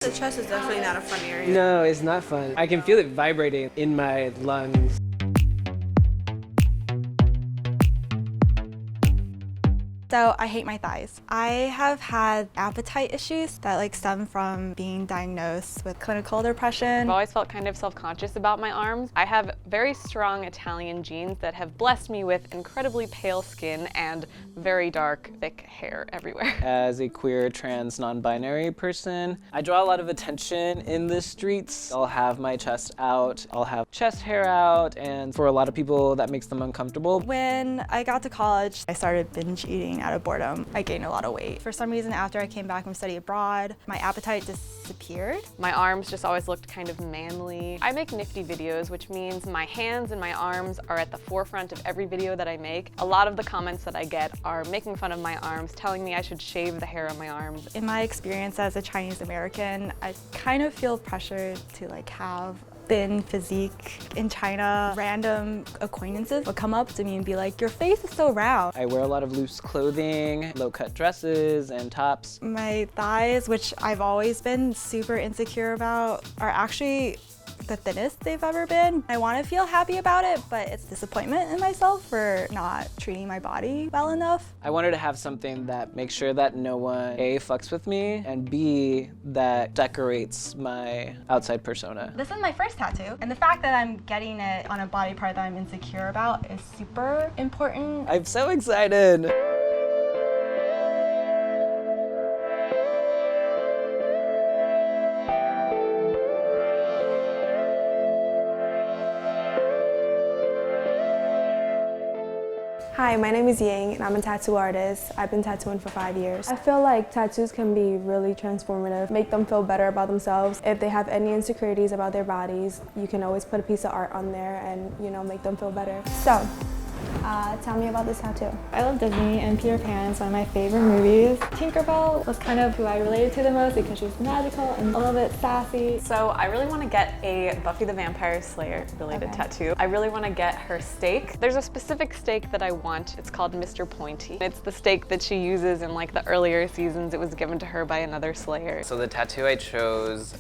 The chest is definitely not a fun area. No, it's not fun. I can feel it vibrating in my lungs. So I hate my thighs. I have had appetite issues that stem from being diagnosed with clinical depression. I've always felt kind of self-conscious about my arms. I have very strong Italian genes that have blessed me with incredibly pale skin and very dark, thick hair everywhere. As a queer, trans, non-binary person, I draw a lot of attention in the streets. I'll have my chest out, I'll have chest hair out, and for a lot of people that makes them uncomfortable. When I got to college, I started binge eating out of boredom. I gained a lot of weight. For some reason, after I came back from study abroad, my appetite disappeared. My arms just always looked kind of manly. I make nifty videos, which means my hands and my arms are at the forefront of every video that I make. A lot of the comments that I get are making fun of my arms, telling me I should shave the hair on my arms. In my experience as a Chinese American, I kind of feel pressured to have thin physique. In China, random acquaintances will come up to me and be like, your face is so round. I wear a lot of loose clothing, low-cut dresses and tops. My thighs, which I've always been super insecure about, are actually the thinnest they've ever been. I want to feel happy about it, but it's disappointment in myself for not treating my body well enough. I wanted to have something that makes sure that no one A, fucks with me, and B, that decorates my outside persona. This is my first tattoo, and the fact that I'm getting it on a body part that I'm insecure about is super important. I'm so excited! Hi, my name is Ying and I'm a tattoo artist. I've been tattooing for 5 years. I feel like tattoos can be really transformative, make them feel better about themselves. If they have any insecurities about their bodies, you can always put a piece of art on there and, make them feel better. So, tell me about this tattoo. I love Disney and Peter Pan is one of my favorite movies. Tinkerbell was kind of who I related to the most because she was magical and a little bit sassy. So I really want to get a Buffy the Vampire Slayer related tattoo. I really want to get her stake. There's a specific stake that I want. It's called Mr. Pointy. It's the stake that she uses in the earlier seasons. It was given to her by another Slayer. So the tattoo I chose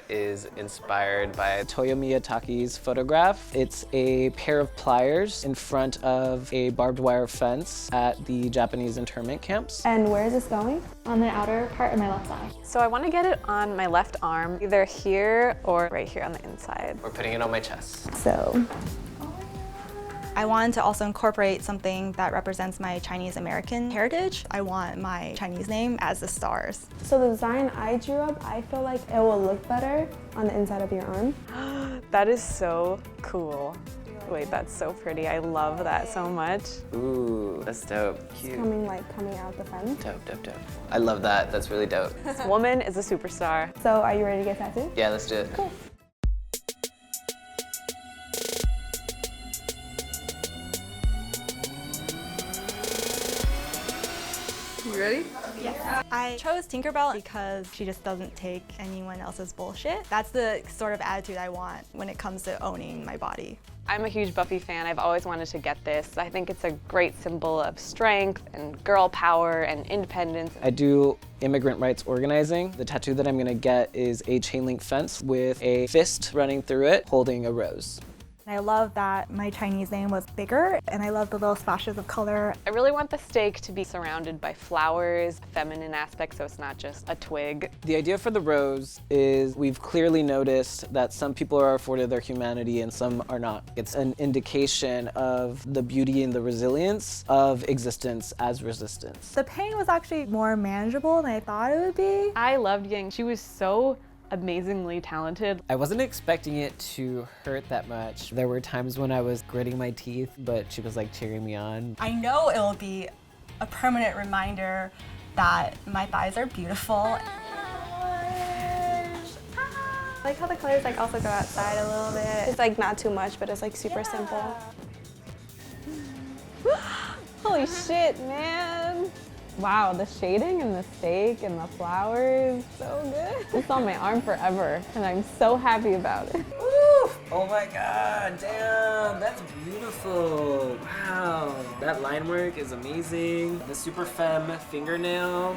is inspired by Toyo Miyatake's photograph. It's a pair of pliers in front of a barbed wire fence at the Japanese internment camps. And where is this going? On the outer part of my left thigh. So I want to get it on my left arm, either here or right here on the inside. We're putting it on my chest. So, I wanted to also incorporate something that represents my Chinese American heritage. I want my Chinese name as the stars. so the design I drew up, I feel like it will look better on the inside of your arm. That is so cool. Wait, that's so pretty. I love that so much. Ooh, that's dope. Cute. Coming out the front. Dope, dope, dope. I love that. That's really dope. This woman is a superstar. So are you ready to get tattooed? Yeah, let's do it. Cool. You ready? Yes. I chose Tinkerbell because she just doesn't take anyone else's bullshit. That's the sort of attitude I want when it comes to owning my body. I'm a huge Buffy fan. I've always wanted to get this. I think it's a great symbol of strength and girl power and independence. I do immigrant rights organizing. The tattoo that I'm gonna get is a chain link fence with a fist running through it, holding a rose. I love that my Chinese name was bigger, and I love the little splashes of color. I really want the stake to be surrounded by flowers, feminine aspects, so it's not just a twig. The idea for the rose is we've clearly noticed that some people are afforded their humanity and some are not. It's an indication of the beauty and the resilience of existence as resistance. The pain was actually more manageable than I thought it would be. I loved Ying. She was so amazingly talented. I wasn't expecting it to hurt that much. There were times when I was gritting my teeth, but she was cheering me on. I know it will be a permanent reminder that my thighs are beautiful. I like how the colors also go outside a little bit. It's not too much, but it's super simple. Holy shit, man. Wow, the shading and the steak and the flowers, so good. It's on my arm forever, and I'm so happy about it. Woo! Oh my god, damn, that's beautiful. Wow, that line work is amazing. The super femme fingernail,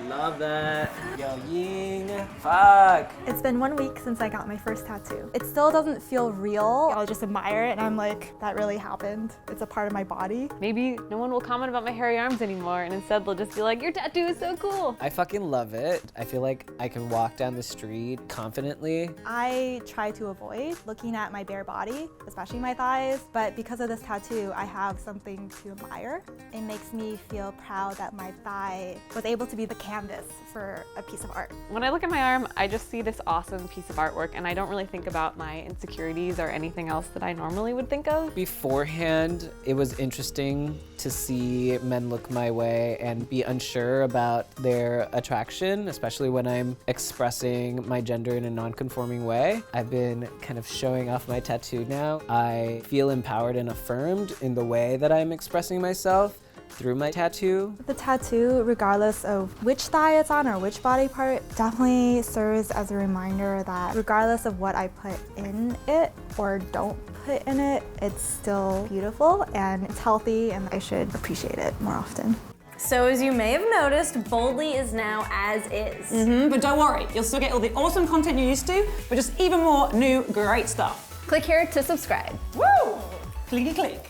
Love that. Yo, Ying. Fuck. It's been 1 week since I got my first tattoo. It still doesn't feel real. I'll just admire it and I'm like, that really happened. It's a part of my body. Maybe no one will comment about my hairy arms anymore and instead they'll just be like, your tattoo is so cool. I fucking love it. I feel like I can walk down the street confidently. I try to avoid looking at my bare body, especially my thighs, but because of this tattoo, I have something to admire. It makes me feel proud that my thigh was able to be the canvas for a piece of art. When I look at my arm, I just see this awesome piece of artwork and I don't really think about my insecurities or anything else that I normally would think of. Beforehand, it was interesting to see men look my way and be unsure about their attraction, especially when I'm expressing my gender in a non-conforming way. I've been kind of showing off my tattoo now. I feel empowered and affirmed in the way that I'm expressing myself through my tattoo. The tattoo, regardless of which thigh it's on or which body part, definitely serves as a reminder that regardless of what I put in it or don't put in it, it's still beautiful and it's healthy and I should appreciate it more often. So as you may have noticed, Boldly is now as is. But don't worry, you'll still get all the awesome content you're used to, but just even more new great stuff. Click here to subscribe. Woo! Clicky click.